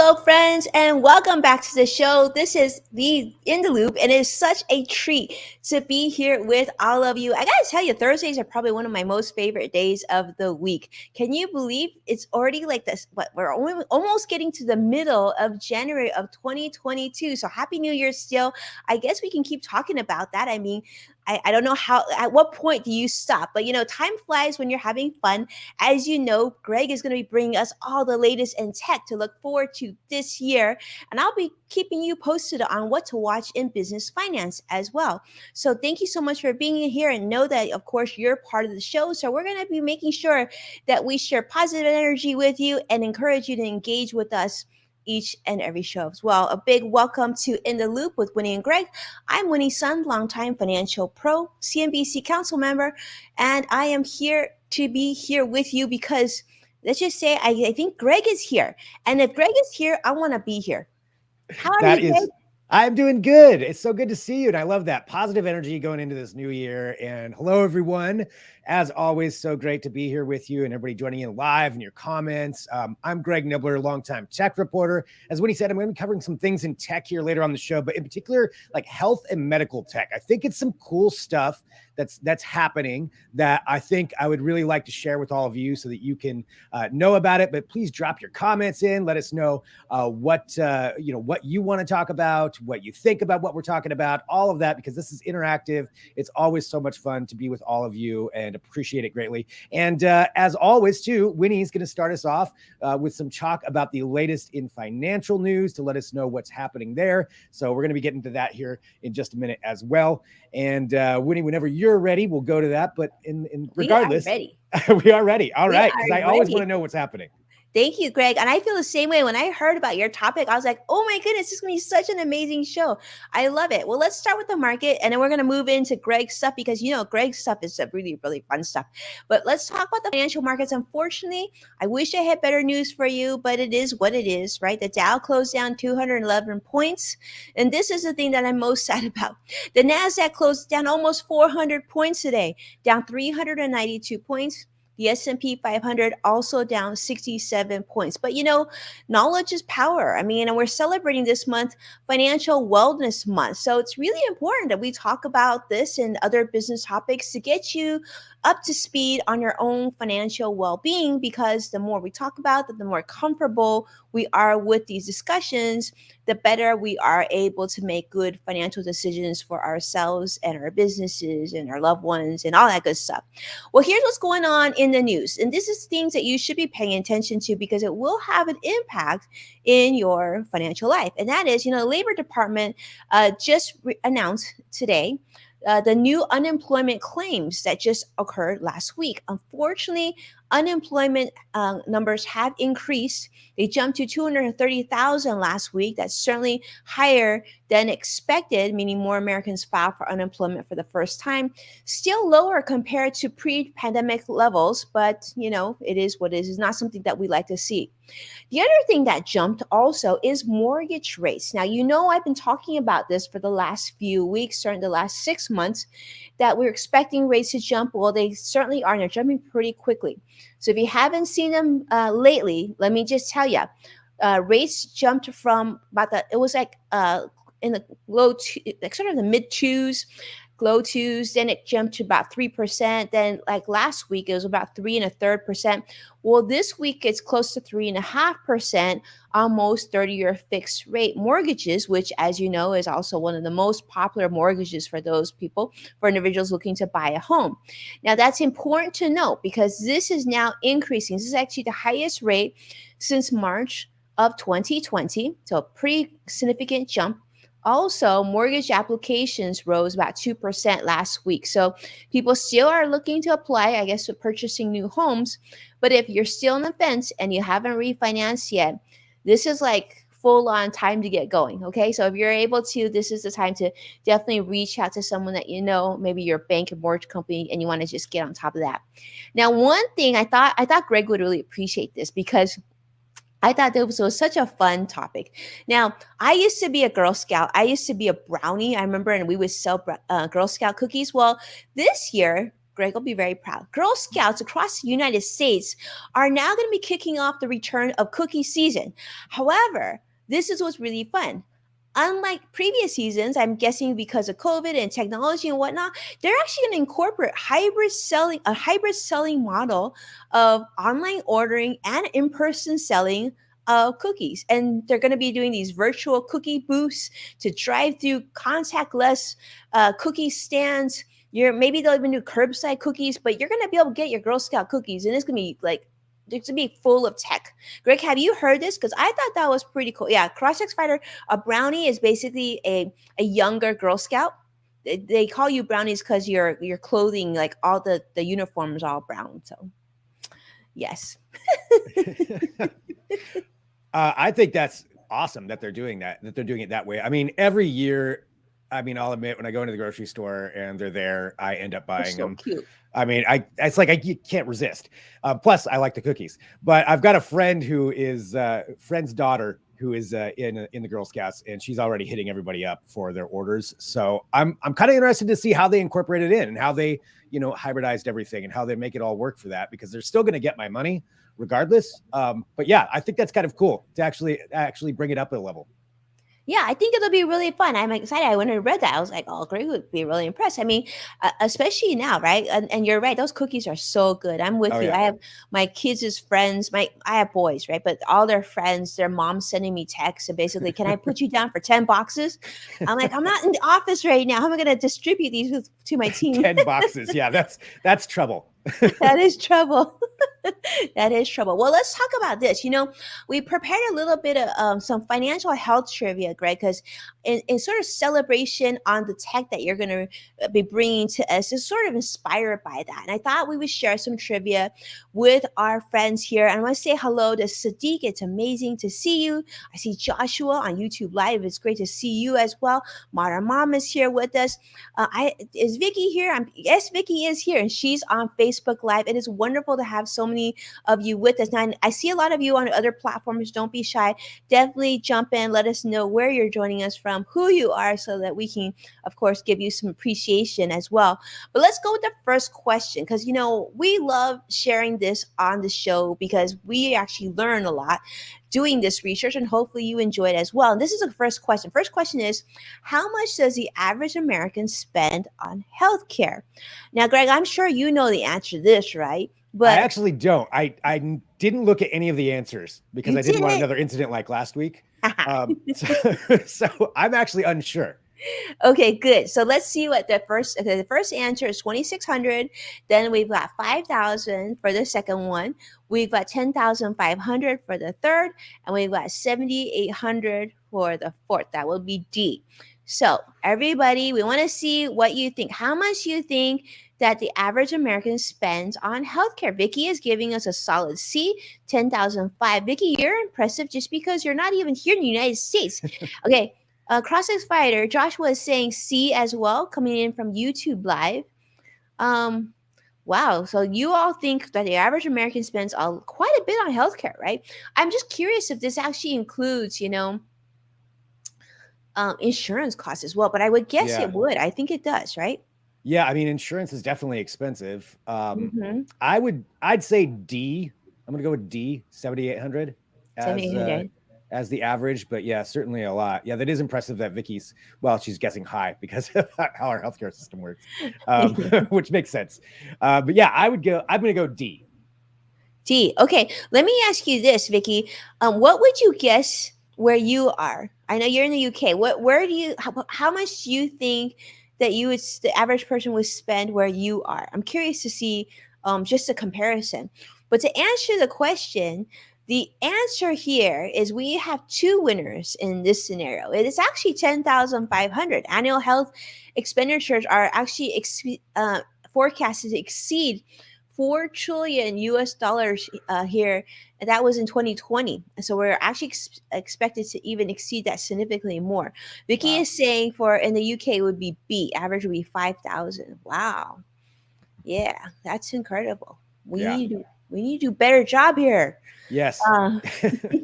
Hello, friends, and welcome back to the show. This is the In the Loop, and it is such a treat to be here with all of you. I gotta tell you, Thursdays are probably one of my most favorite days of the week. Can you believe it's already like this? What we're almost getting to the middle of January of 2022. So happy New Year still. I guess we can keep talking about that. I mean, I don't know at what point do you stop, but time flies when you're having fun. As you know, Greg is going to be bringing us all the latest in tech to look forward to this year. And I'll be keeping you posted on what to watch in business finance as well. So thank you so much for being here, and know that, of course, you're part of the show. So we're going to be making sure that we share positive energy with you and encourage you to engage with us each and every show as well. A big welcome to In the Loop with Winnie and Greg. I'm Winnie Sun, longtime financial pro, CNBC council member, and I am here to be here with you because let's just say I think Greg is here. And if Greg is here, I want to be here. How are you, Greg? I'm doing good. It's so good to see you. And I love that positive energy going into this new year. And hello, everyone. As always, so great to be here with you and everybody joining in live and your comments. I'm Greg Nibbler, longtime tech reporter. As Winnie said, I'm going to be covering some things in tech here later on the show, but in particular, like health and medical tech. I think it's some cool stuff that's happening that I think I would really like to share with all of you so that you can know about it. But please drop your comments in. Let us know what you want to talk about, what you think about what we're talking about, all of that, because this is interactive. It's always so much fun to be with all of you and appreciate it greatly. And as always, too, Winnie's going to start us off with some talk about the latest in financial news to let us know what's happening there. So we're going to be getting to that here in just a minute as well. And Winnie, whenever you're ready, we'll go to that. But in regardless, we are ready. We are ready. All right, because I always want to know what's happening. Thank you, Greg. And I feel the same way. When I heard about your topic, I was like, oh my goodness, this is going to be such an amazing show. I love it. Well, let's start with the market, and then we're going to move into Greg's stuff because, Greg's stuff is really, really fun stuff. But let's talk about the financial markets. Unfortunately, I wish I had better news for you, but it is what it is, right? The Dow closed down 211 points. And this is the thing that I'm most sad about. The NASDAQ closed down almost 400 points today, down 392 points. The S&P 500 also down 67 points. But knowledge is power. I mean, and we're celebrating this month Financial Wellness Month. So it's really important that we talk about this and other business topics to get you up to speed on your own financial well-being, because the more we talk about it, the more comfortable we are with these discussions, the better we are able to make good financial decisions for ourselves and our businesses and our loved ones and all that good stuff. Well, here's what's going on in the news. And this is things that you should be paying attention to because it will have an impact in your financial life. And that is, the Labor Department just announced today the new unemployment claims that just occurred last week. Unfortunately, unemployment numbers have increased. They jumped to 230,000 last week. That's certainly higher than expected, meaning more Americans filed for unemployment for the first time. Still lower compared to pre-pandemic levels, but it is what it is. It's not something that we like to see. The other thing that jumped also is mortgage rates. Now, I've been talking about this for the last few weeks, certainly the last 6 months, that we're expecting rates to jump. Well, they certainly are. They're jumping pretty quickly. So if you haven't seen them lately, let me just tell you, rates jumped from it was like in the low two, like sort of the mid twos, low twos, then it jumped to about 3%. Then like last week, it was about 3.33%. Well, this week it's close to 3.5% on most 30-year fixed rate mortgages, which, as you know, is also one of the most popular mortgages for those people, for individuals looking to buy a home. Now, that's important to note because this is now increasing. This is actually the highest rate since March of 2020. So a pretty significant jump. Also, mortgage applications rose about 2% last week. So people still are looking to apply, I guess, to purchasing new homes. But if you're still on the fence and you haven't refinanced yet, this is like full on time to get going. Okay. So if you're able to, this is the time to definitely reach out to someone that maybe your bank or mortgage company, and you want to just get on top of that. Now, one thing I thought Greg would really appreciate this because I thought this was such a fun topic. Now, I used to be a Girl Scout. I used to be a brownie. I remember, and we would sell Girl Scout cookies. Well, this year, Greg will be very proud. Girl Scouts across the United States are now going to be kicking off the return of cookie season. However, this is what's really fun. Unlike previous seasons, I'm guessing because of COVID and technology and whatnot, they're actually going to incorporate a hybrid selling model of online ordering and in-person selling of cookies. And they're going to be doing these virtual cookie booths to drive through contactless cookie stands. Maybe they'll even do curbside cookies, but you're gonna be able to get your Girl Scout cookies, and it's gonna be like it's gonna be full of tech. Greg, have you heard this? Because I thought that was pretty cool. Yeah, Cross-X Fighter, a brownie is basically a younger Girl Scout. They call you brownies because your clothing, like all the uniforms, all brown. So yes. I think that's awesome that they're doing that they're doing it that way. I mean, every year, I mean, I'll admit when I go into the grocery store and they're there, I end up They're buying so them. cute. I mean, it's like you can't resist. Plus, I like the cookies. But I've got a friend who is friend's daughter who is in the Girl Scouts, and she's already hitting everybody up for their orders. So I'm kind of interested to see how they incorporate it in and how they hybridized everything and how they make it all work for that, because they're still going to get my money regardless. But yeah, I think that's kind of cool to actually bring it up a level. Yeah, I think it'll be really fun. I'm excited. When I read that, I was like, "Oh, Greg would be really impressed." I mean, especially now, right? And you're right; those cookies are so good. I'm with Oh you. yeah. I have my kids' friends. I have boys, right? But all their friends, their moms sending me texts and basically, "Can I put you down for 10 boxes?" I'm like, "I'm not in the office right now. How am I going to distribute these to my team?" 10 boxes. Yeah, that's trouble. That is trouble. That is trouble. Well, let's talk about this. We prepared a little bit of some financial health trivia, Greg, because in sort of celebration on the tech that you're going to be bringing to us is sort of inspired by that. And I thought we would share some trivia with our friends here. And I want to say hello to Sadiq. It's amazing to see you. I see Joshua on YouTube Live. It's great to see you as well. Modern Mom is here with us. Is Vicky here? Yes, Vicky is here, and she's on Facebook Live. It is wonderful to have so many of you with us. Now, I see a lot of you on other platforms. Don't be shy. Definitely jump in. Let us know where you're joining us from, who you are, so that we can, of course, give you some appreciation as well. But let's go with the first question, because we love sharing this on the show because we actually learn a lot doing this research, and hopefully you enjoy it as well. And this is the first question. First question is, how much does the average American spend on healthcare? Now, Greg, I'm sure you know the answer to this, right? I But actually don't. I didn't look at any of the answers because you I didn't want didn't. another incident like last week. So I'm actually unsure. Okay, good. So let's see what the first answer is 2,600. Then we've got 5,000 for the second one. We've got 10,500 for the third, and we've got 7,800 for the fourth. That will be D. So everybody, we want to see what you think. How much you think that the average American spends on healthcare? Vicky is giving us a solid C, 10,005. Vicky, you're impressive just because you're not even here in the United States. Okay. Cross-X Fighter, Joshua is saying C as well, coming in from YouTube Live. Um, wow. So you all think that the average American spends quite a bit on healthcare, right? I'm just curious if this actually includes, insurance costs as well. But I would guess Yeah. it would. I think it does, right? Yeah, I mean, insurance is definitely expensive. Mm-hmm. I'd say D. I'm gonna go with D, 7,800 $7,800. as the average, but yeah, certainly a lot. Yeah, that is impressive that Vicky's, well, she's guessing high because of how our healthcare system works, which makes sense. But yeah, I'm gonna go D. D. Okay, let me ask you this, Vicky. What would you guess where you are? I know you're in the UK. How much do you think that the average person would spend where you are? I'm curious to see just a comparison. But to answer the question, the answer here is we have two winners in this scenario. It is actually 10,500. Annual health expenditures are actually forecasted to exceed 4 trillion US dollars here, and that was in 2020. So we're actually expected to even exceed that significantly more. Vicky Wow. is saying for in the UK it would be B, average would be 5,000. Wow. Yeah, that's incredible. Yeah. We need to do better job here. Yes. Uh,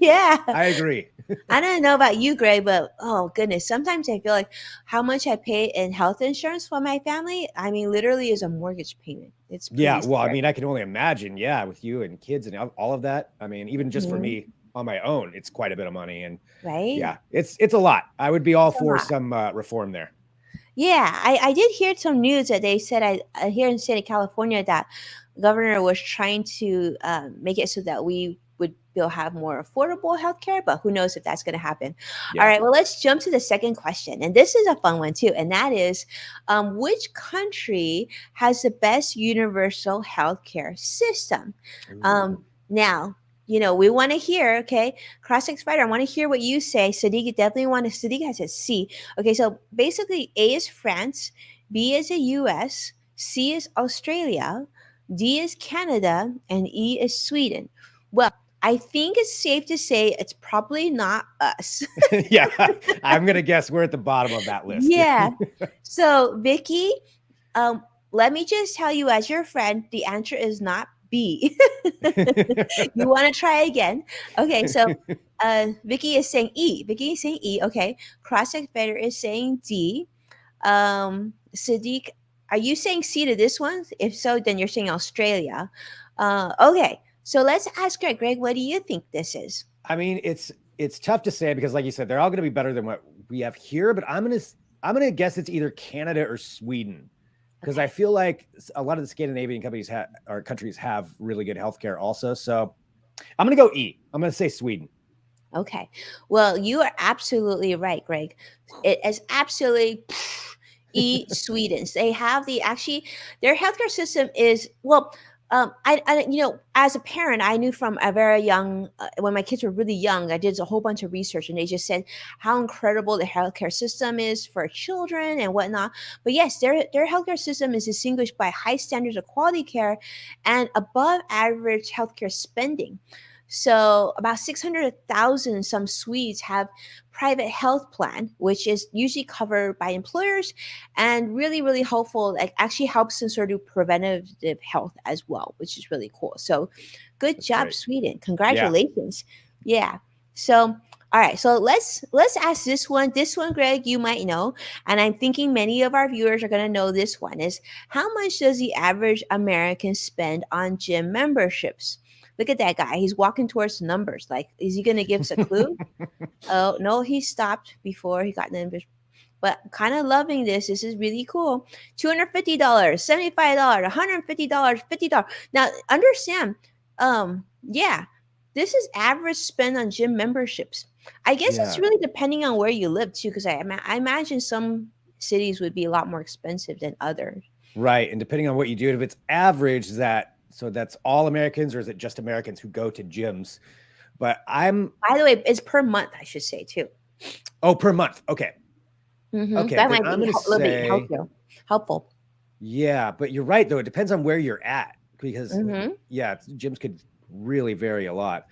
yeah. I agree. I don't know about you, Greg, but oh goodness, sometimes I feel like how much I pay in health insurance for my family, I mean, literally is a mortgage payment. It's Yeah, pretty well, I mean, scary. I can only imagine, yeah, with you and kids and all of that. I mean, even just for Mhm. me on my own, it's quite a bit of money. And Right? yeah, it's a lot. I would be all It's a for lot. some reform there. Yeah, I did hear some news that they said here in the state of California that governor was trying to make it so that we would still have more affordable healthcare, but who knows if that's going to happen. All Yeah. right, well, let's jump to the second question, and this is a fun one too, and that is, which country has the best universal healthcare system? Ooh. Now. We want to hear, okay, Cross Spider, I want to hear what you say. Sadiq definitely want to. Sadiq has a C. Okay, so basically A is France, B is the US, C is Australia, D is Canada, and E is Sweden. Well, I think it's safe to say it's probably not us. Yeah, I'm gonna guess we're at the bottom of that list. Yeah. So, Vicky, um, let me just tell you as your friend, the answer is not B. You want to try again? Okay, so Vicky is saying E. Vicky is saying E. Okay, Cross Spider is saying D. Sadiq, are you saying C to this one? If so, then you're saying Australia. Okay, so let's ask Greg. Greg, what do you think this is? I mean, it's tough to say because, like you said, they're all gonna be better than what we have here. But I'm gonna guess it's either Canada or Sweden because I Okay. feel like a lot of the Scandinavian companies or countries have really good healthcare also. So I'm gonna go E. I'm gonna say Sweden. Okay. Well, you are absolutely right, Greg. It is absolutely Sweden's. They have actually their healthcare system is well. As a parent, I knew from a very young when my kids were really young, I did a whole bunch of research, and they just said how incredible the healthcare system is for children and whatnot. But yes, their healthcare system is distinguished by high standards of quality care and above average healthcare spending. So about 600,000 some Swedes have private health plan, which is usually covered by employers and really, really helpful. Like actually helps in sort of preventative health as well, which is really cool. So good That's job, great. Sweden. Yeah. Congratulations. Yeah. So all right, so let's ask this one. This one, Greg, you might know, and I'm thinking many of our viewers are going to know this one. Is how much does the average American spend on gym memberships? Look at that guy. He's walking towards the numbers. Like, is he going to give us a clue? Oh, no, he stopped before he got the numbers. But kind of loving this. This is really cool. $250, $75, $150, $50. Now, understand, yeah, this is average spend on gym memberships. I guess it's Yeah. really depending on where you live too, because I imagine some cities would be a lot more expensive than others. Right. And depending on what you do, if it's average, that's all Americans or is it just Americans who go to gyms? But I'm By the way, it's per month, I should say too. per month. Okay. Okay. That Then might I'm be gonna a little bit say helpful. yeah, but you're right though. It depends on where you're at because Mm-hmm. yeah, gyms could really vary a lot.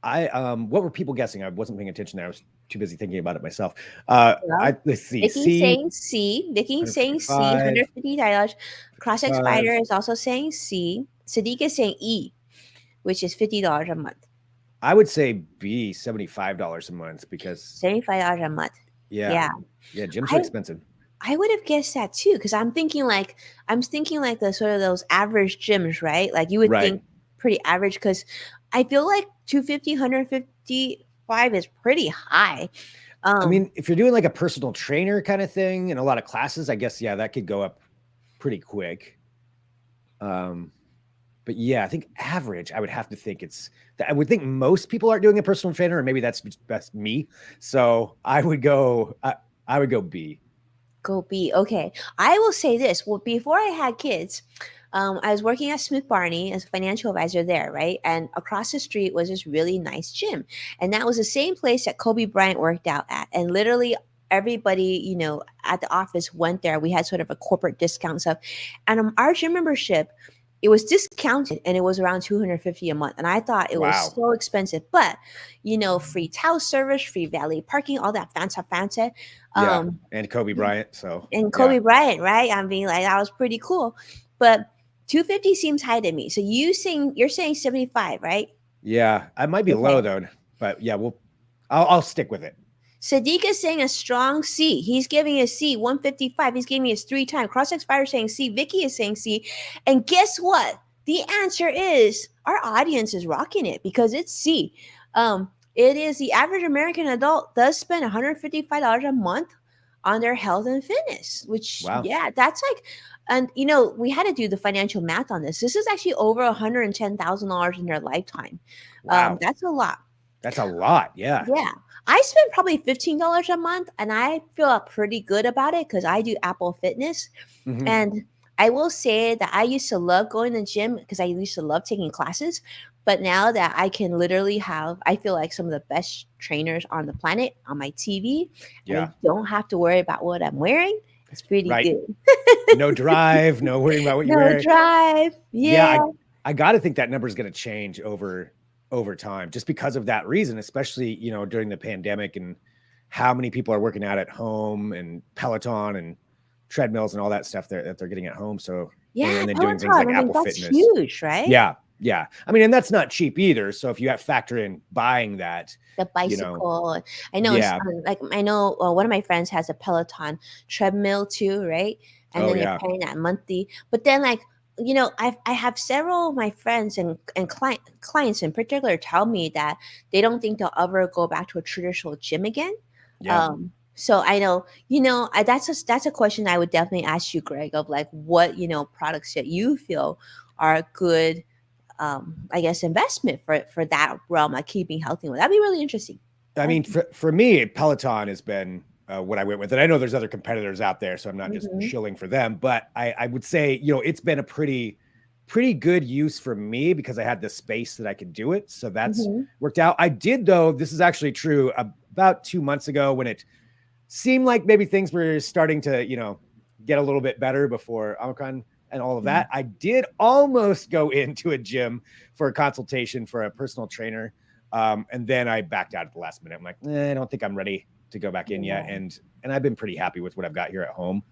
I what were people guessing? I wasn't paying attention there. I was too busy thinking about it myself. Well, Let's see. Vicky's C saying C. Vicky's saying C. 155, $150. Cross X Spider 55. is also saying C. Sadiq is saying E, which is $50 a month. I would say B, $75 a month because $75 a month. yeah, Yeah. yeah, gyms are I expensive. I would have guessed that too, because I'm thinking like the sort of those average gyms, right? Like you would Right. think pretty average because I feel like 250, 155 is pretty high. I Um, mean, if you're doing like a personal trainer kind of thing and a lot of classes, I guess yeah, that could go up pretty quick. Um, but yeah, I think average, I would have to think I would think most people aren't doing a personal trainer, or maybe that's me. So I would go B. Go B. Okay. I will say this. Well, before I had kids, I was working at Smith Barney as a financial advisor there, right? And across the street was this really nice gym. And that was the same place that Kobe Bryant worked out at. And literally everybody, at the office went there. We had sort of a corporate discount stuff. And our gym membership, it was discounted and it was around 250 a month. And I thought it was Wow. so expensive. But, free towel service, free valet parking, all that fancy. Yeah. Um, And Kobe Bryant. So and yeah. Kobe Bryant, right? I mean, like that was pretty cool. But 250 seems high to me. So you're saying 75, right? Yeah, I might be low Okay. though, but yeah, I'll stick with it. Sadiq is saying a strong C. He's giving a C, 155. He's giving us 3 times. CrossX Fighter saying C. Vicky is saying C. And guess what? The answer is our audience is rocking it because it's C. It is the average American adult does spend $155 a month on their health and fitness, which, Wow. yeah, that's like, and we had to do the financial math on this. This is actually over $110,000 in their lifetime. Wow. That's a lot. That's a lot. Yeah. Yeah. I spend probably $15 a month and I feel pretty good about it because I do Apple Fitness. Mhm. And I will say that I used to love going to the gym because I used to love taking classes. But now that I can literally I feel like some of the best trainers on the planet on my TV, and I Yeah. don't have to worry about what I'm wearing. It's pretty Right. good. No drive, no worrying about what you No wear. drive. Yeah, Yeah. I got to think that number is going to change over time just because of that reason, especially, during the pandemic and how many people are working out at home and Peloton and treadmills and all that stuff that they're getting at home. So, Yeah. and then doing things Peloton. like I mean, Apple that's Fitness. huge, right? Yeah. Yeah. I mean, and that's not cheap either. So if you have factor in buying that, The bicycle. I know it's yeah. like I know one of my friends has a Peloton treadmill too, right? And Oh then you're yeah. paying that monthly. But then like I have several of my friends and clients in particular tell me that they don't think they'll ever go back to a traditional gym again. Yeah. So I know that's a question I would definitely ask you, Greg, of like what products that you feel are good I guess investment for that realm, like keeping healthy. That'd be really interesting. I mean, for me, Peloton has been what I went with. And I know there's other competitors out there, so I'm not just Mm-hmm. shilling for them. But I would say, it's been a pretty good use for me because I had the space that I could do it. So that's Mm-hmm. worked out. I did, though, this is actually true, about 2 months ago when it seemed like maybe things were starting to, get a little bit better before Omicron and all of that. I did almost go into a gym for a consultation for a personal trainer. And then I backed out at the last minute. I'm like, I don't think I'm ready to go back in yet. Yeah. And I've been pretty happy with what I've got here at home.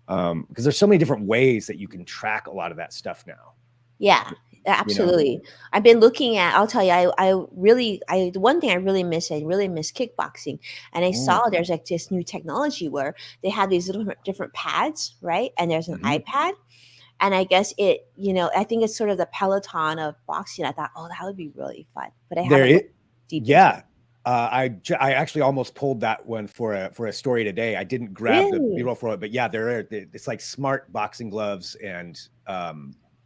Because there's so many different ways that you can track a lot of that stuff now. Yeah, absolutely. I've been looking at. I'll tell you, the one thing I really miss kickboxing, and I Mm. saw there's like this new technology where they have these little different pads, right? And there's an Mhm. iPad, and I guess I think it's sort of the Peloton of boxing. I thought, oh, that would be really fun, but I There haven't looked it, deep into it. yeah. I actually almost pulled that one for a story today. I didn't grab the Really? B-roll for it, but yeah, it's like smart boxing gloves and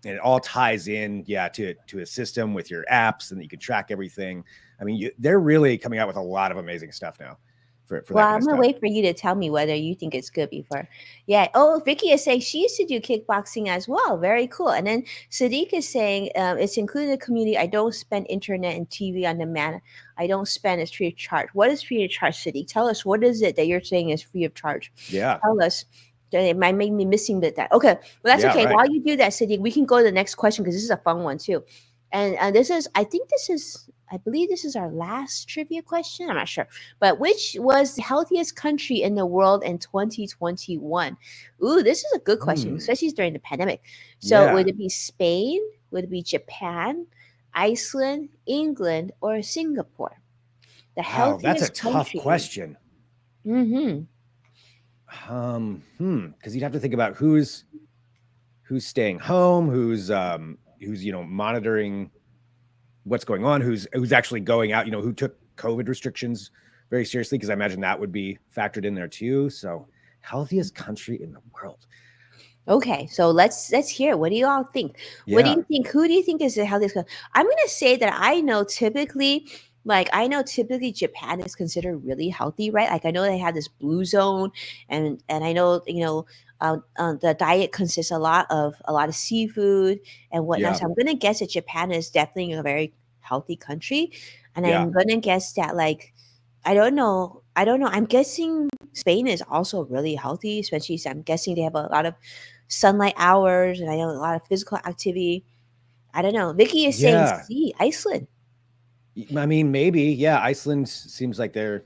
it all ties in, to a system with your apps and you can track everything. I mean, they're really coming out with a lot of amazing stuff now for Well, that kind I'm of gonna stuff. wait for you to tell me whether you think it's good before. Yeah. Oh, Vicky is saying she used to do kickboxing as well. Very cool. And then Sadiq is saying it's included in the community. I don't spend internet and TV on demand. I don't spend it's free of charge. What is free of charge, Sadiq? Tell us what is it that you're saying is free of charge? Yeah. Tell us. It might make me missing that. Okay. Well, that's Yeah. okay. Right. While you do that, Sadiq, we can go to the next question because this is a fun one too. And I believe this is our last trivia question. I'm not sure. But which was the healthiest country in the world in 2021? Ooh, this is a good question, Hmm. especially during the pandemic. So Yeah. would it be Spain? Would it be Japan, Iceland, England, or Singapore? The Wow. That's a healthiest tough country. question. Mm-hmm. Because you'd have to think about who's staying home, who's monitoring what's going on, who's actually going out, who took COVID restrictions very seriously, because I imagine that would be factored in there too. So healthiest country in the world. Okay, so let's hear. What do you all think? What do Yeah. you think? Who do you think is the healthiest? I'm gonna say that I know typically Japan is considered really healthy, right? Like I know they have this blue zone, and I know the diet consists a lot of seafood and whatnot. Yeah. So I'm gonna guess that Japan is definitely a very healthy country, and Yeah. I'm gonna guess that like I don't know. I don't know. I'm guessing Spain is also really healthy, especially I'm guessing they have a lot of sunlight hours and I know a lot of physical activity. I don't know. Vicky is saying Yeah. C, Iceland. I mean, maybe. Yeah. Iceland seems like they're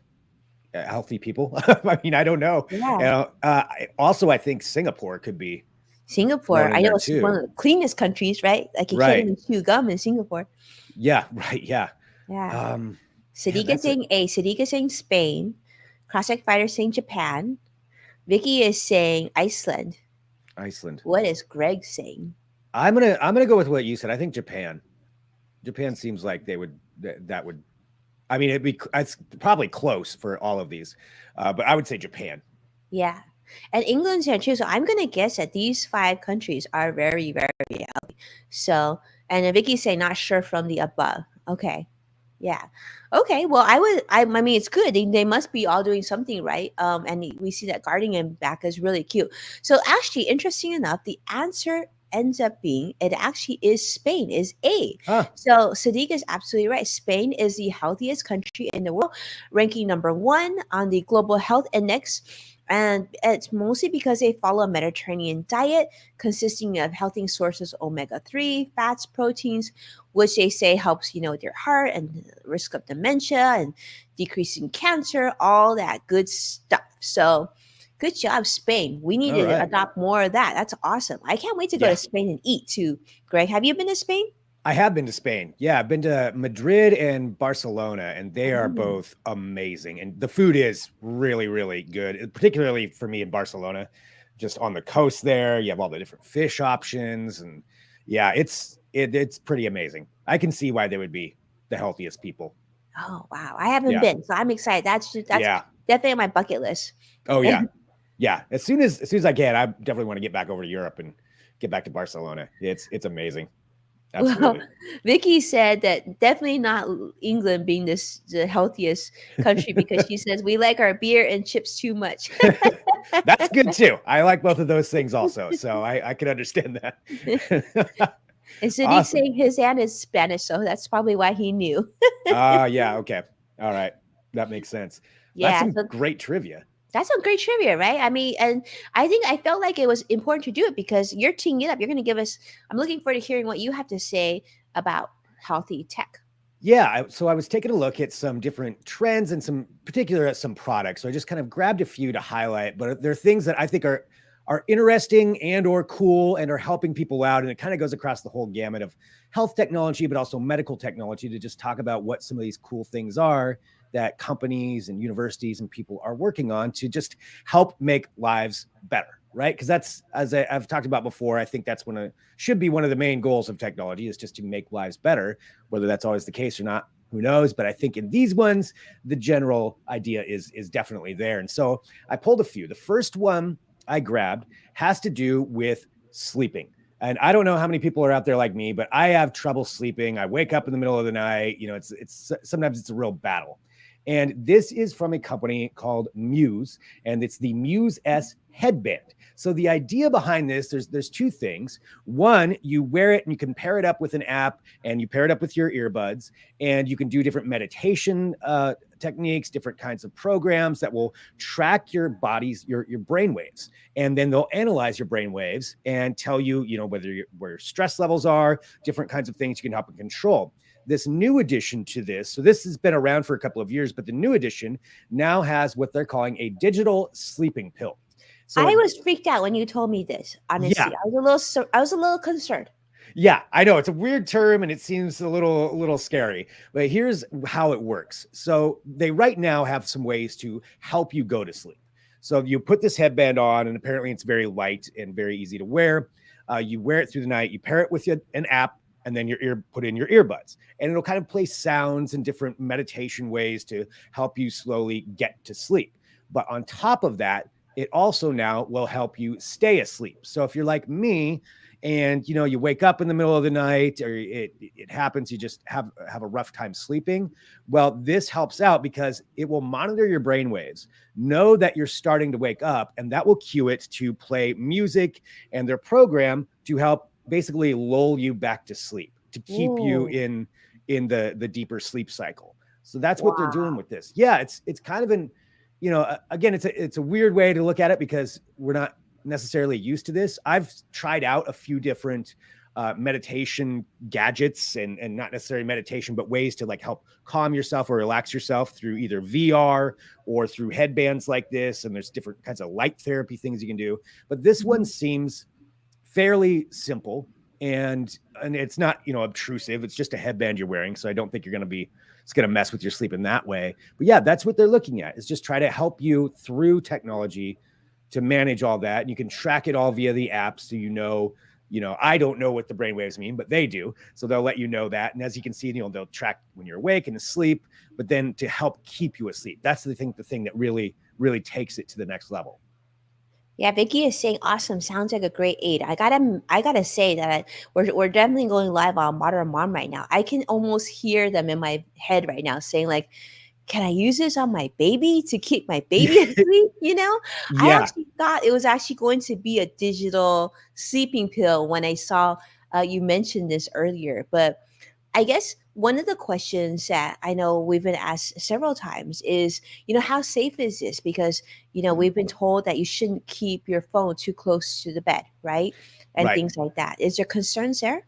healthy people. I mean, I don't know. Yeah. Also, I think Singapore could be Singapore, known I in know there it's one too. of the cleanest countries, right? Like you can't Right. even chew gum in Singapore. Yeah. Right. Yeah. Yeah. Man, Sadiqa saying A. Sadiqa saying Spain. Classic Fighter saying Japan. Vicky is saying Iceland. Iceland. What is Greg saying? I'm gonna go with what you said. I think Japan. Japan seems like they would that would. I mean, it's probably close for all of these, but I would say Japan. Yeah. And England's here too. So I'm gonna guess that these five countries are very, very healthy. So and then Vicky's saying not sure from the above. Okay. Yeah. Okay. Well, I mean, it's good. They must be all doing something right. And we see that guardian back is really cute. So actually, interesting enough, the answer ends up being it actually is Spain, is A. Huh. So Sadiq is absolutely right. Spain is the healthiest country in the world, ranking number one on the global health index. And it's mostly because they follow a Mediterranean diet consisting of healthy sources of omega-3 fats, proteins, which they say helps, with your heart and risk of dementia and decreasing cancer, all that good stuff. So good job, Spain. We need All to right. adopt more of that. That's awesome. I can't wait to go to Yeah. Spain and eat too. Greg, have you been to Spain? I have been to Spain. Yeah, I've been to Madrid and Barcelona, and they are Oh, both amazing. And the food is really, really good, particularly for me in Barcelona, just on the coast there. You have all the different fish options, and yeah, it's pretty amazing. I can see why they would be the healthiest people. oh wow. I haven't Yeah, been, so I'm excited. That's yeah. definitely on my bucket list. Oh yeah, yeah. As soon as I can, I definitely want to get back over to Europe and get back to Barcelona. It's amazing. Well, Absolutely. Vicky said that definitely not England being the healthiest country because she says we like our beer and chips too much. That's good too. I like both of those things also. So I can understand that. And Sadiq Awesome. saying his aunt is Spanish, so that's probably why he knew. Yeah, okay. All right. That makes sense. That's Yeah, some so great trivia. that's some great trivia, right? I mean, and I think I felt like it was important to do it because you're teeing it up. You're going to give us. I'm looking forward to hearing what you have to say about healthy tech. Yeah, so I was taking a look at some different trends and some particular at some products. So I just kind of grabbed a few to highlight, but there are things that I think are interesting and or cool and are helping people out. And it kind of goes across the whole gamut of health technology, but also medical technology to just talk about what some of these cool things are that companies and universities and people are working on to just help make lives better. Right. Because that's, as I've talked about before, I think that's should be one of the main goals of technology is just to make lives better. Whether that's always the case or not, who knows? But I think in these ones, the general idea is definitely there. And so I pulled a few. The first one I grabbed has to do with sleeping. And I don't know how many people are out there like me, but I have trouble sleeping. I wake up in the middle of the night. It's sometimes it's a real battle. And this is from a company called Muse, and it's the Muse S headband. So the idea behind this, there's two things. One, you wear it and you can pair it up with an app, and you pair it up with your earbuds, and you can do different meditation techniques, different kinds of programs that will track your body's your brain waves, and then they'll analyze your brain waves and tell you, where your stress levels are, different kinds of things you can help and control. This new addition to this, so this has been around for a couple of years, but the new addition now has what they're calling a digital sleeping pill. So I was freaked out when you told me this. yeah, Honestly, I was a little concerned. yeah, I know it's a weird term and it seems a little scary, but here's how it works. So they right now have some ways to help you go to sleep. So you put this headband on, and apparently it's very light and very easy to wear. You wear it through the night. You pair it with an app, and then put in your earbuds, and it'll kind of play sounds and different meditation ways to help you slowly get to sleep. But on top of that, it also now will help you stay asleep. So if you're like me, and you wake up in the middle of the night, or it happens, you just have a rough time sleeping, well, this helps out because it will monitor your brain waves, know that you're starting to wake up, and that will cue it to play music and their program to help basically lull you back to sleep, to keep you Ooh, in the deeper sleep cycle. So that's what they're doing wow. with this. Yeah, it's kind of again, it's a weird way to look at it because we're not necessarily used to this. I've tried out a few different meditation gadgets, and not necessarily meditation, but ways to like help calm yourself or relax yourself through either VR or through headbands like this. And there's different kinds of light therapy things you can do. But this one Mhm. seems fairly simple, and it's not, obtrusive. It's just a headband you're wearing. So I don't think it's going to mess with your sleep in that way. But yeah, that's what they're looking at, is just try to help you through technology to manage all that. And you can track it all via the app. So, I don't know what the brainwaves mean, but they do. So they'll let you know that. And as you can see, they'll track when you're awake and asleep, but then to help keep you asleep. That's the thing that really, really takes it to the next level. Yeah, Vicky is saying awesome. Sounds like a great aid. I gotta say that we're definitely going live on Modern Mom right now. I can almost hear them in my head right now saying like, can I use this on my baby to keep my baby asleep? I Yeah. actually thought it was actually going to be a digital sleeping pill when I saw you mentioned this earlier. But I guess one of the questions that I know we've been asked several times is, how safe is this? Because, we've been told that you shouldn't keep your phone too close to the bed, right? And Right. things like that. Is there concerns there?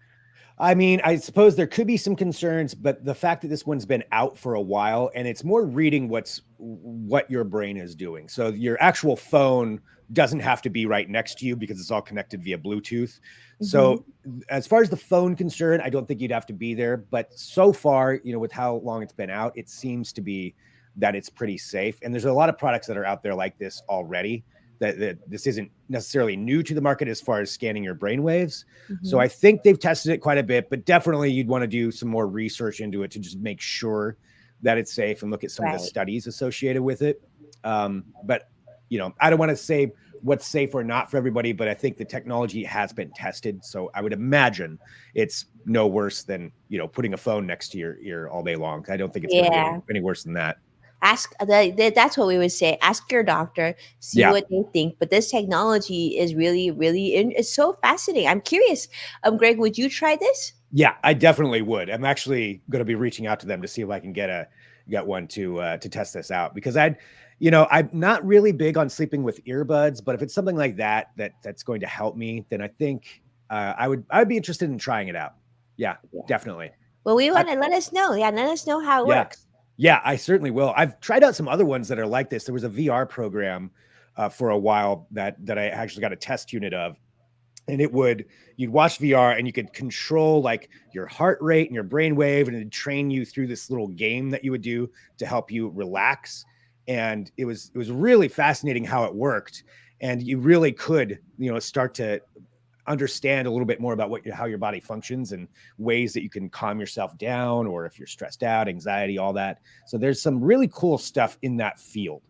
I mean, I suppose there could be some concerns, but the fact that this one's been out for a while, and it's more reading what your brain is doing. So your actual phone doesn't have to be right next to you because it's all connected via Bluetooth. Hmm. So as far as the phone concerned, I don't think you'd have to be there. But so far, with how long it's been out, it seems to be that it's pretty safe. And there's a lot of products that are out there like this already. That this isn't necessarily new to the market as far as scanning your brain waves. So Hmm. I think they've tested it quite a bit, but definitely you'd want to do some more research into it to just make sure that it's safe and look at some of the Right. studies associated with it. But I don't want to say what's safe or not for everybody, but I think the technology has been tested. So I would imagine it's no worse than, putting a phone next to your ear all day long. I don't think it's going to be Yeah. any worse than that. That's what we would say. Ask your doctor, see Yeah. what they think. But this technology is really, really, it's so fascinating. I'm curious. Greg, would you try this? Yeah, I definitely would. I'm actually going to be reaching out to them to see if I can get one to test this out, because I'm not really big on sleeping with earbuds, but if it's something like that's going to help me, then I think I'd be interested in trying it out. Yeah, Yeah. definitely. Well, we I, want to let us know. Yeah, let us know how it yeah, works. yeah, I certainly will. I've tried out some other ones that are like this. There was a VR program for a while that I actually got a test unit of, and you'd watch VR and you could control like your heart rate and your brain wave, and it'd train you through this little game that you would do to help you relax. And it was really fascinating how it worked. And you really could, start to understand a little bit more about how your body functions and ways that you can calm yourself down, or if you're stressed out, anxiety, all that. So there's some really cool stuff in that field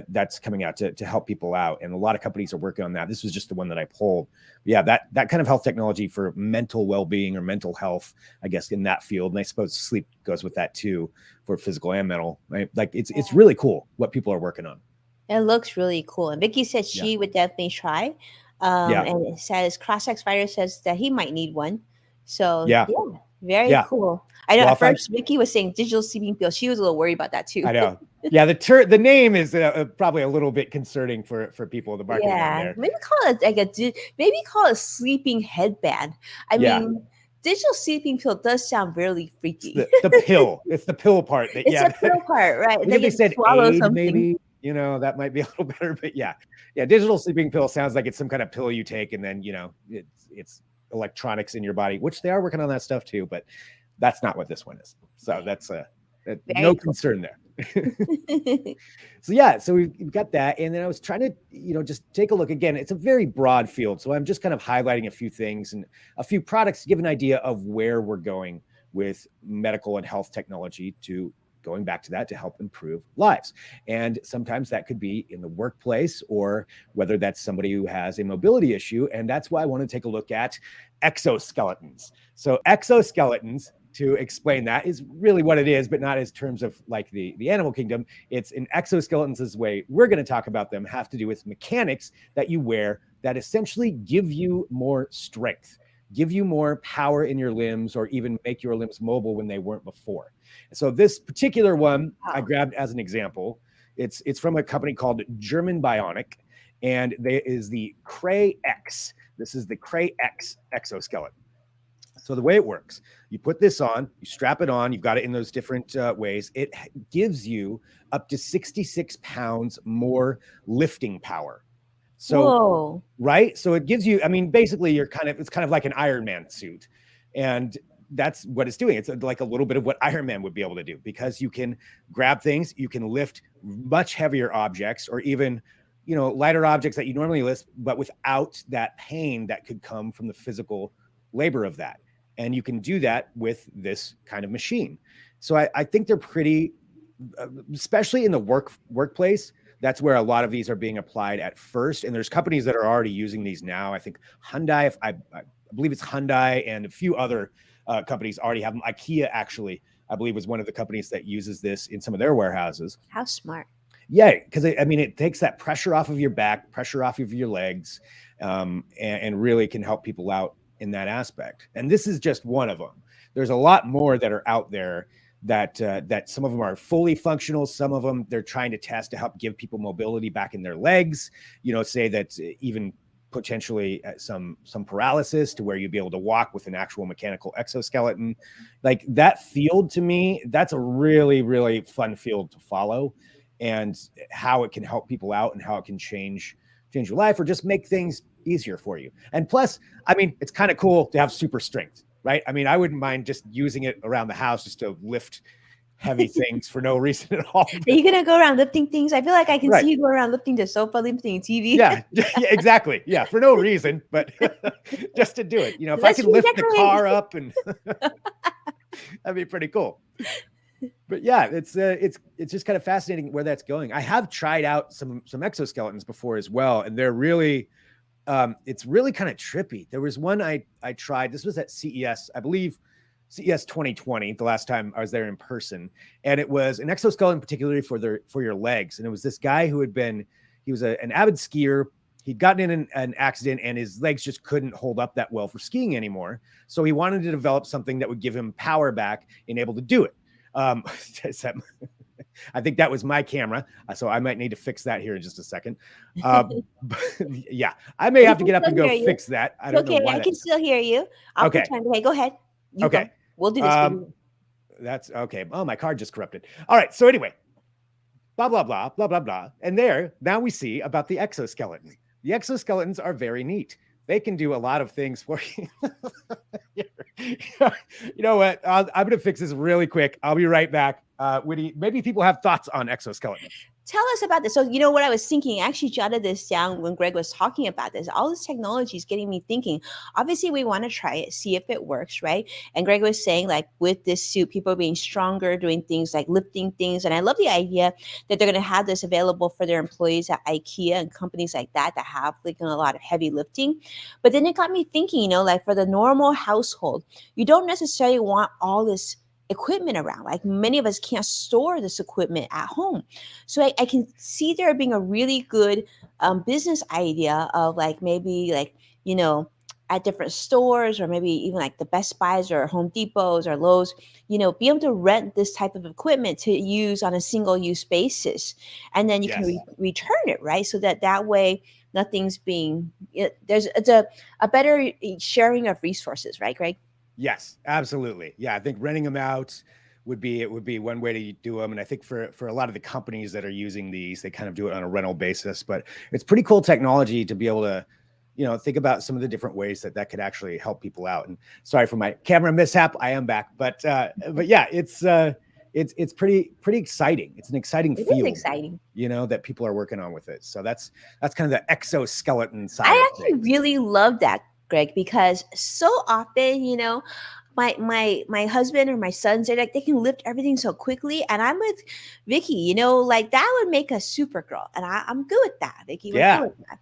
that's coming out to help people out. And a lot of companies are working on that. This was just the one that I pulled. Yeah, that kind of health technology for mental well-being or mental health, I guess, in that field. And I suppose sleep goes with that too, for physical and mental, right? Like it's really cool what people are working on. It looks really cool. And Vicky said Yeah. she would definitely try. Yeah. And it says CrossX Fighter says that he might need one. So Yeah. yeah, very Yeah. cool. I know Well, at if I first Vicky was saying digital sleeping pill. She was a little worried about that too. I know. Yeah, the name is probably a little bit concerning for people, the marketing on Yeah, there. maybe call it like maybe call it a sleeping headband. I Yeah, mean, digital sleeping pill does sound really it's freaky. the pill. It's the pill part that, It's yeah. a pill part, right? Maybe They if they get to said swallow aid, something. maybe, that might be a little better. But yeah, yeah, digital sleeping pill sounds like it's some kind of pill you take, and then it's electronics in your body, which they are working on that stuff too. But that's not what this one is. So Yeah, that's no very cool. concern there. So yeah, so we've got that. And then I was trying to, just take a look again. It's a very broad field. So I'm just kind of highlighting a few things and a few products to give an idea of where we're going with medical and health technology, to going back to that, to help improve lives. And sometimes that could be in the workplace, or whether that's somebody who has a mobility issue. And that's why I want to take a look at exoskeletons. So exoskeletons, to explain that, is really what it is, but not as terms of like the animal kingdom. It's in exoskeletons, is the way we're going to talk about them, have to do with mechanics that you wear that essentially give you more strength, give you more power in your limbs, or even make your limbs mobile when they weren't before. So this particular one I Wow. grabbed as an example. It's from a company called German Bionic, and there is the Cray X. This is the Cray X exoskeleton. So the way it works, you put this on, you strap it on, you've got it in those different ways. It gives you up to 66 pounds more lifting power. So, Whoa. right? So it gives you, I mean, basically it's kind of like an Iron Man suit. And that's what it's doing. It's like a little bit of what Iron Man would be able to do, because you can grab things, you can lift much heavier objects, or even, lighter objects that you normally lift, but without that pain that could come from the physical labor of that. And you can do that with this kind of machine. So I think they're pretty, especially in the workplace. That's where a lot of these are being applied at first. And there's companies that are already using these now. I think Hyundai, I believe it's Hyundai, and a few other companies already have them. IKEA, actually, I believe, was one of the companies that uses this in some of their warehouses. How smart. Yeah, because it takes that pressure off of your back, pressure off of your legs, and really can help people out in that aspect. And this is just one of them. There's a lot more that are out there that some of them are fully functional. Some of them they're trying to test to help give people mobility back in their legs. Say that even potentially some paralysis, to where you'd be able to walk with an actual mechanical exoskeleton. Like that field, to me, that's a really, really fun field to follow, and how it can help people out and how it can change your life, or just make things easier for you. And plus, it's kind of cool to have super strength, right? I wouldn't mind just using it around the house just to lift heavy things for no reason at all. Are you gonna go around lifting things? I feel like I can Right. see you go around lifting the sofa, lifting TV. Yeah, exactly. Yeah, for no reason, but just to do it. If I can lift the car up, and that'd be pretty cool. But yeah, it's just kind of fascinating where that's going. I have tried out some exoskeletons before as well, and they're really, it's really kind of trippy. There was one I tried. This was at CES, I believe, CES 2020, the last time I was there in person, and it was an exoskeleton particularly for your legs. And it was this guy who he was an avid skier. He'd gotten in an accident, and his legs just couldn't hold up that well for skiing anymore. So he wanted to develop something that would give him power back and able to do it. I think that was my camera, so I might need to fix that here in just a second. Yeah, I may have to get up and go fix that. I don't know why. I can still hear you. I'll pretend. Okay, go ahead. Okay. Go. We'll do this. That's okay. Oh, my card just corrupted. All right. So anyway, blah, blah, blah, blah, blah, blah. And now we see about the exoskeleton. The exoskeletons are very neat. They can do a lot of things for you. You know what? I'm going to fix this really quick. I'll be right back. Woody, maybe people have thoughts on exoskeletons. Tell us about this. So, what I was thinking, I actually jotted this down when Greg was talking about this. All this technology is getting me thinking. Obviously, we want to try it, see if it works, right? And Greg was saying, like, with this suit, people are being stronger, doing things like lifting things. And I love the idea that they're going to have this available for their employees at IKEA and companies like that have like a lot of heavy lifting. But then it got me thinking, like for the normal household, you don't necessarily want all this equipment around. Like many of us can't store this equipment at home. So I can see there being a really good business idea of like maybe like, at different stores, or maybe even like the Best Buys or Home Depots or Lowe's, be able to rent this type of equipment to use on a single use basis. And then you can return it, right? So that way nothing's being, it's a better sharing of resources, right, Greg? Yes, absolutely. Yeah, I think renting them out would be one way to do them. And I think for a lot of the companies that are using these, they kind of do it on a rental basis. But it's pretty cool technology to be able to, think about some of the different ways that could actually help people out. And sorry for my camera mishap. I am back, but yeah, it's pretty exciting. It's an exciting field. It is exciting. That people are working on with it. So that's kind of the exoskeleton side. I actually really love that, Greg, because so often, my husband or my sons, they're like, they can lift everything so quickly. And I'm with Vicky, like that would make us Supergirl. And I'm good with that, Vicky. Yeah. Good with that.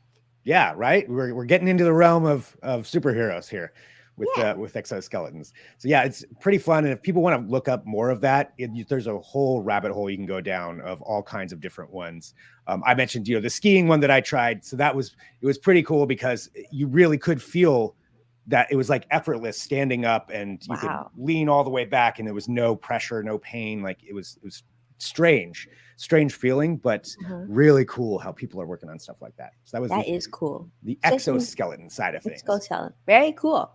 Yeah, right. We're getting into the realm of superheroes here with exoskeletons. So yeah, it's pretty fun. And if people want to look up more of that, there's a whole rabbit hole you can go down of all kinds of different ones. I mentioned, the skiing one that I tried. So it was pretty cool because you really could feel that it was like effortless standing up, and you could lean all the way back, and there was no pressure, no pain. Like it was strange feeling, but really cool how people are working on stuff like that. So that is cool. The exoskeleton side of things. Exoskeleton. Very cool.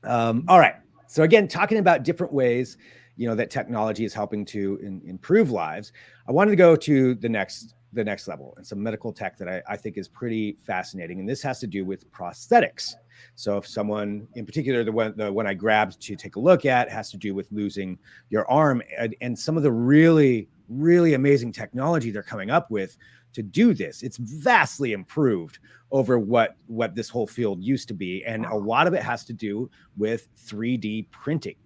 All right. So again, talking about different ways, that technology is helping to improve lives. I wanted to go to the next the next level and some medical tech that I think is pretty fascinating. And this has to do with prosthetics. So if someone in particular, the one I grabbed to take a look at has to do with losing your arm, and some of the really, really amazing technology they're coming up with to do this. It's vastly improved over what this whole field used to be. And a lot of it has to do with 3D printing,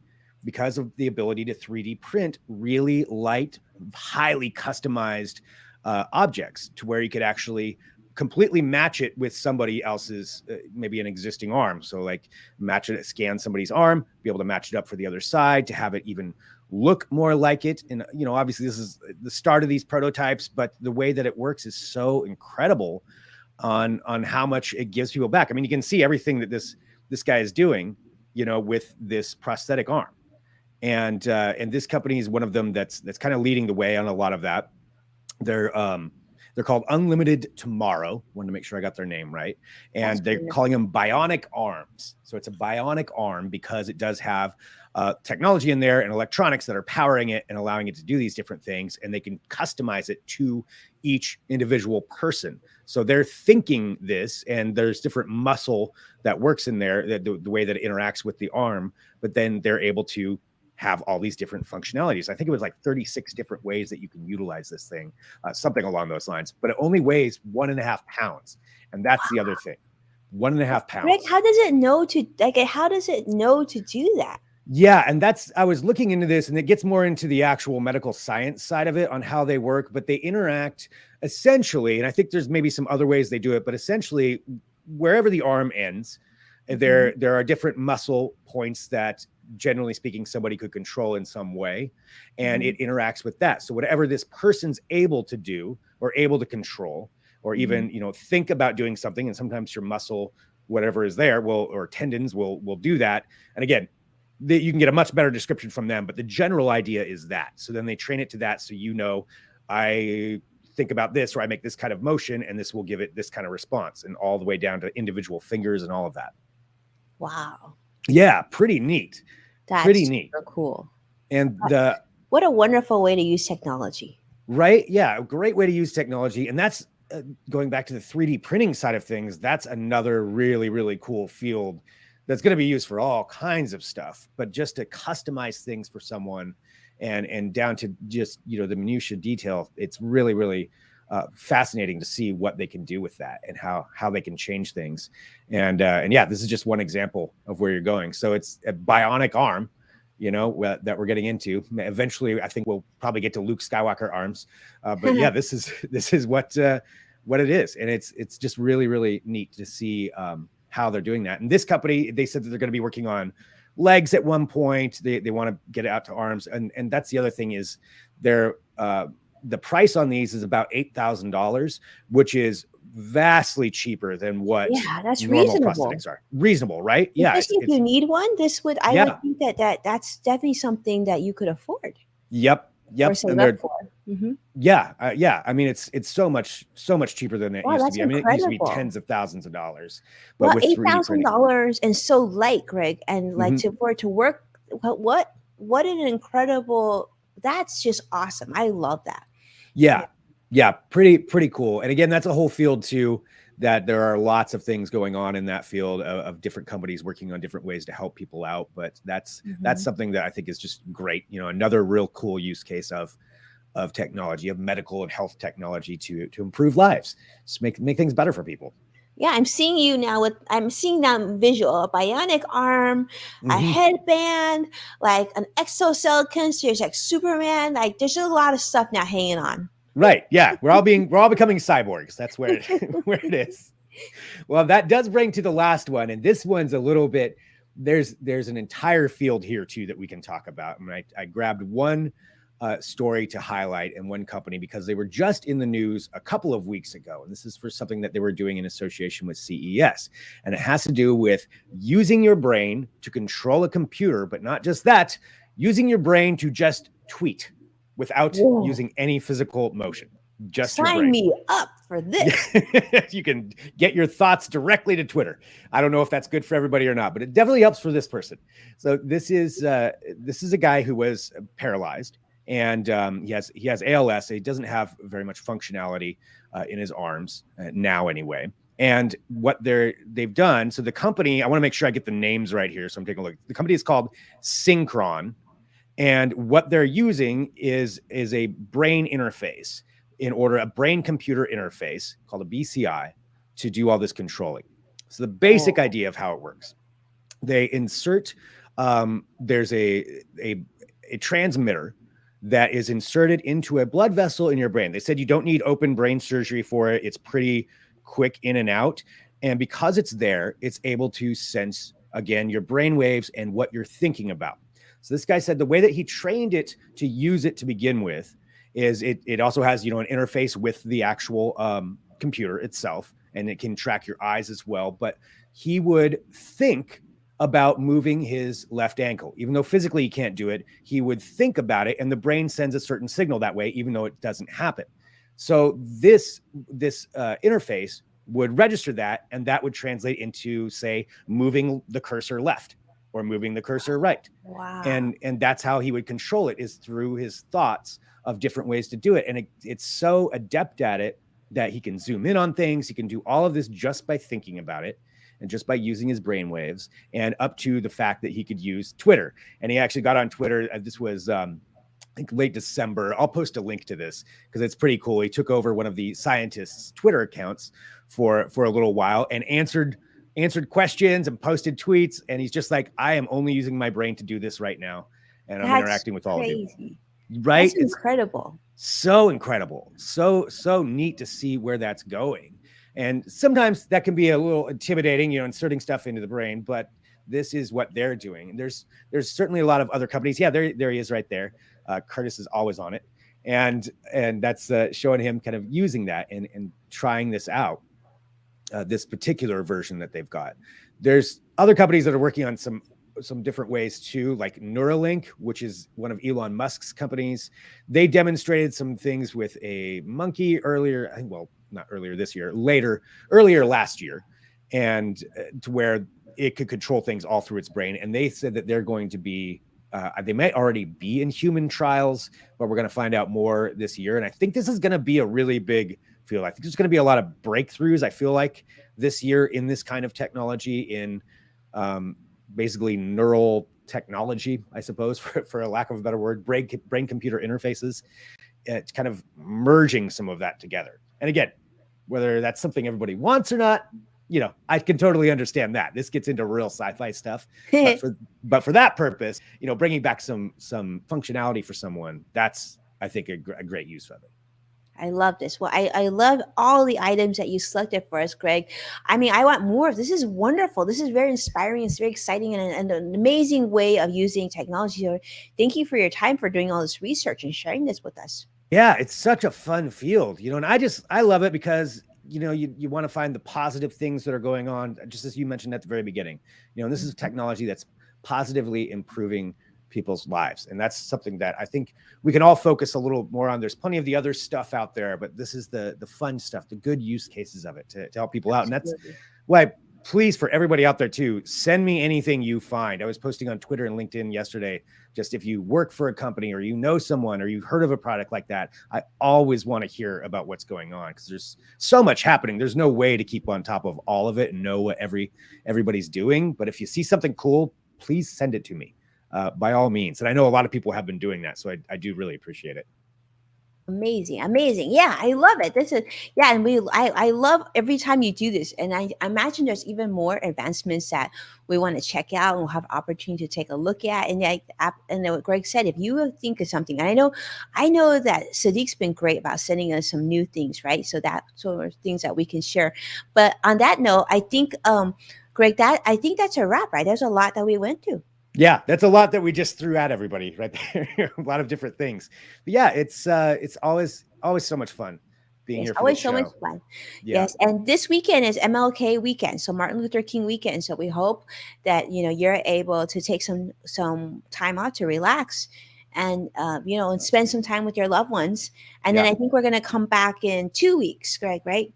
because of the ability to 3D print really light, highly customized objects, to where you could actually completely match it with somebody else's, maybe an existing arm. So like match it, scan somebody's arm, be able to match it up for the other side to have it even look more like it. And, you know, obviously this is the start of these prototypes, but the way that it works is so incredible on how much it gives people back. I mean, you can see everything that this guy is doing, you know, with this prosthetic arm. And this company is one of them that's kind of leading the way on a lot of that. They're called Unlimited Tomorrow. Wanted to make sure I got their name right. And they're calling them Bionic Arms. So it's a bionic arm because it does have technology in there and electronics that are powering it and allowing it to do these different things. And they can customize it to each individual person. So they're thinking this, and there's different muscle that works in there, the way that it interacts with the arm, but then they're able to have all these different functionalities. I think it was like 36 different ways that you can utilize this thing, something along those lines, but it only weighs 1.5 pounds. And that's the other thing, 1.5 pounds. Rick, how does it know to do that? Yeah. And I was looking into this, and it gets more into the actual medical science side of it on how they work, but they interact essentially. And I think there's maybe some other ways they do it, but essentially wherever the arm ends, there are different muscle points that, generally speaking, somebody could control in some way, and it interacts with that. So whatever this person's able to do or able to control, or even, you know, think about doing something, and sometimes your muscle, whatever is there, or tendons will do that. And again, you can get a much better description from them, but the general idea is that. So then they train it to that. So, you know, I think about this, or I make this kind of motion, and this will give it this kind of response, and all the way down to individual fingers and all of that. Wow. Yeah, pretty neat. That's pretty neat. Super cool. And what a wonderful way to use technology. Right? Yeah, a great way to use technology. And that's going back to the 3D printing side of things. That's another really, really cool field that's going to be used for all kinds of stuff. But just to customize things for someone, and down to just, you know, the minutia detail, it's really, really fascinating to see what they can do with that, and how they can change things. And yeah, this is just one example of where you're going. So it's a bionic arm, you know, that we're getting into. Eventually, I think we'll probably get to Luke Skywalker arms. But yeah, this is what it is. And it's just really, really neat to see how they're doing that. And this company, they said that they're going to be working on legs at one point. They want to get it out to arms. And that's the other thing, is they're the price on these is about $8,000, which is vastly cheaper than what that's normal reasonable. prosthetics are. Reasonable, right? Especially if you need one, I would think that's definitely something that you could afford. Yep. Or save up for. Yeah. I mean, it's so much cheaper than it used to be. I mean, incredible. It used to be tens of thousands of dollars. But with $8,000 and so light, Greg, and like for it to work. What an incredible! That's just awesome. I love that. Yeah, pretty cool. And again, that's a whole field too, that there are lots of things going on in that field of different companies working on different ways to help people out. But that's something that I think is just great. You know, another real cool use case of technology, of medical and health technology to improve lives, just make things better for people. Yeah, I'm seeing visual, a bionic arm, a headband, like an exoskeleton. There's like Superman. Like there's a lot of stuff now hanging on. Right. Yeah. We're all becoming cyborgs. That's where it is. Well, that does bring to the last one. And this one's a little bit, there's an entire field here too that we can talk about. I mean, I grabbed one story to highlight, and one company, because they were just in the news a couple of weeks ago. And this is for something that they were doing in association with CES. And it has to do with using your brain to control a computer, but not just that, using your brain to just tweet without using any physical motion. Just sign me up for this. You can get your thoughts directly to Twitter. I don't know if that's good for everybody or not, but it definitely helps for this person. So this is a guy who was paralyzed, and he has ALS. So he doesn't have very much functionality in his arms now, anyway. And what they've done, so the company, I want to make sure I get the names right here. So I'm taking a look. The company is called Syncron, and what they're using is a brain interface a brain computer interface called a BCI to do all this controlling. So the basic idea of how it works, they insert there's a transmitter that is inserted into a blood vessel in your brain. They said you don't need open brain surgery for it. It's pretty quick in and out. And because it's there, it's able to sense, again, your brain waves and what you're thinking about. So this guy said the way that he trained it to use it to begin with is it also has, an interface with the actual computer itself, and it can track your eyes as well. But he would think about moving his left ankle. Even though physically he can't do it, he would think about it, and the brain sends a certain signal that way, even though it doesn't happen. So this interface would register that, and that would translate into, say, moving the cursor left or moving the cursor right. Wow. And that's how he would control it, is through his thoughts of different ways to do it. And it's so adept at it that he can zoom in on things. He can do all of this just by thinking about it and just by using his brain waves, and up to the fact that he could use Twitter. And he actually got on Twitter. This was, I think, late December. I'll post a link to this because it's pretty cool. He took over one of the scientists' Twitter accounts for a little while and answered questions and posted tweets. And he's just like, I am only using my brain to do this right now. And I'm interacting with all of you. Right? That's incredible. It's so incredible. So neat to see where that's going. And sometimes that can be a little intimidating, inserting stuff into the brain, but this is what they're doing. And there's certainly a lot of other companies. Yeah, there he is right there. Curtis is always on it. And that's showing him kind of using that and trying this out, this particular version that they've got. There's other companies that are working on some different ways too, like Neuralink, which is one of Elon Musk's companies. They demonstrated some things with a monkey earlier, not earlier this year, earlier last year, and to where it could control things all through its brain. And they said that they're going to be, they might already be in human trials, but we're going to find out more this year. And I think this is going to be a really big field. I think there's going to be a lot of breakthroughs, I feel like, this year in this kind of technology, in basically neural technology, I suppose, for a lack of a better word, brain computer interfaces. It's kind of merging some of that together. And again, whether that's something everybody wants or not, I can totally understand that. This gets into real sci-fi stuff, but for that purpose, bringing back some functionality for someone, that's, I think, a great use of it. I love this. Well, I love all the items that you selected for us, Greg. I mean, I want more. This is wonderful. This is very inspiring. It's very exciting and an amazing way of using technology. So thank you for your time, for doing all this research and sharing this with us. Yeah, it's such a fun field, and I love it because, you want to find the positive things that are going on, just as you mentioned at the very beginning. This is technology that's positively improving people's lives. And that's something that I think we can all focus a little more on. There's plenty of the other stuff out there, but this is the fun stuff, the good use cases of it to help people out. And that's why, please, for everybody out there too, send me anything you find. I was posting on Twitter and LinkedIn yesterday, just if you work for a company or someone or you've heard of a product like that, I always want to hear about what's going on, because there's so much happening. There's no way to keep on top of all of it and know what everybody's doing. But if you see something cool, please send it to me. By all means. And I know a lot of people have been doing that, so I do really appreciate it. Amazing. Yeah, I love it. And I love every time you do this. And I imagine there's even more advancements that we want to check out and we'll have opportunity to take a look at. And what Greg said, if you think of something, and I know that Sadiq's been great about sending us some new things, right? So are things that we can share. But on that note, I think, Greg, I think that's a wrap, right? There's a lot that we went through. Yeah, that's a lot that we just threw at everybody right there. A lot of different things. But yeah, it's always so much fun being here. Always so much fun. Yeah. Yes, and this weekend is MLK weekend, so Martin Luther King weekend. So we hope that you're able to take some time out to relax and and spend some time with your loved ones. And then I think we're going to come back in 2 weeks, Greg, right?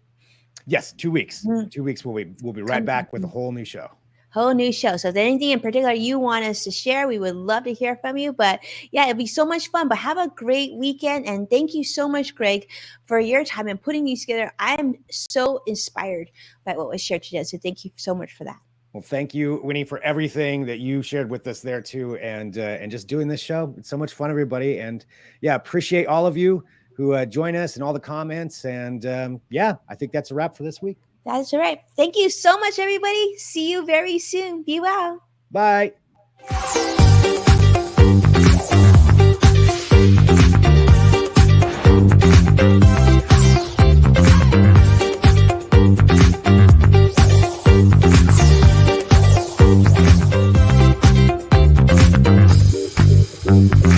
Yes, 2 weeks. 2 weeks we'll be right back with a whole new show. whole new show. So if there's anything in particular you want us to share, we would love to hear from you. But yeah, it'd be so much fun. But have a great weekend. And thank you so much, Greg, for your time and putting these together. I am so inspired by what was shared today. So thank you so much for that. Well, thank you, Winnie, for everything that you shared with us there too, and just doing this show. It's so much fun, everybody, and yeah, appreciate all of you who join us and all the comments. And yeah, I think that's a wrap for this week. That's right. Thank you so much, everybody. See you very soon. Be well. Bye.